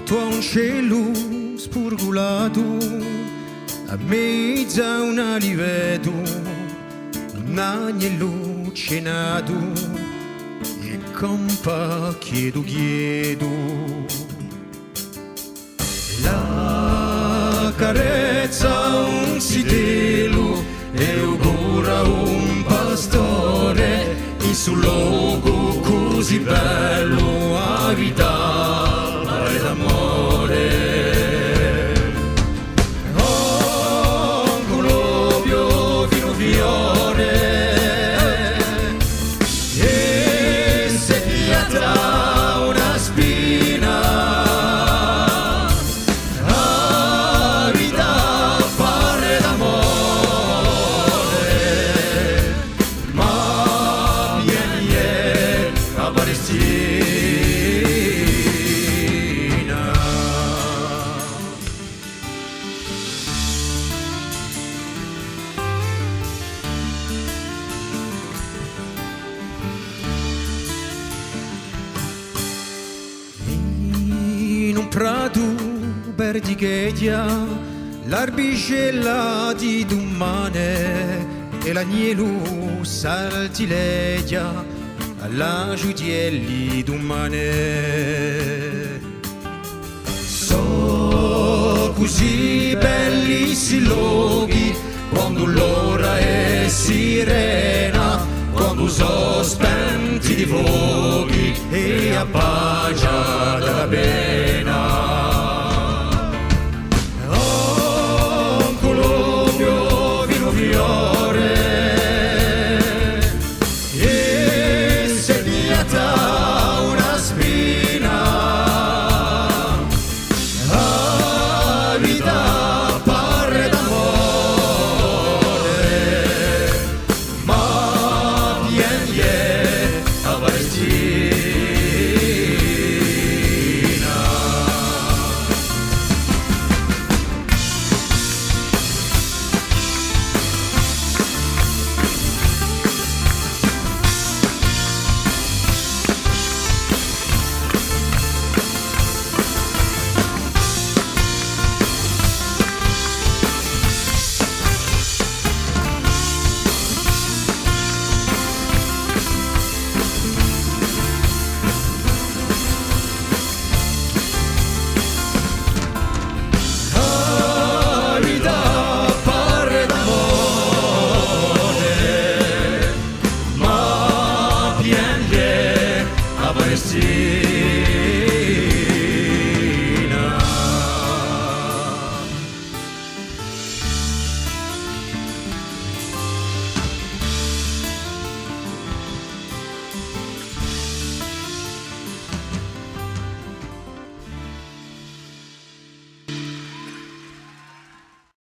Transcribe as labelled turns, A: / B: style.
A: sotto a un cielo spurgulato, a mezzo a un aliveto, un agnello cenato, e campa chiedo. La carezza un sitelo e augura un pastore in sul luogo così bello a vita e d'amore. Oh, un colobio fino fiore e sediata una spina a vita fare d'amore, ma vieni a Palestina. In un prato verdigheggia l'arbicella di domane e l'agnello saltileggia alla giudielli domane. So così belli si luoghi quando l'ora è sirena, quando so spenti di fuochi e appaggia dalla pena. Oh, un colobio vino fiore e sediata una spina a vita parre d'amore, ma vieni a Palestina. See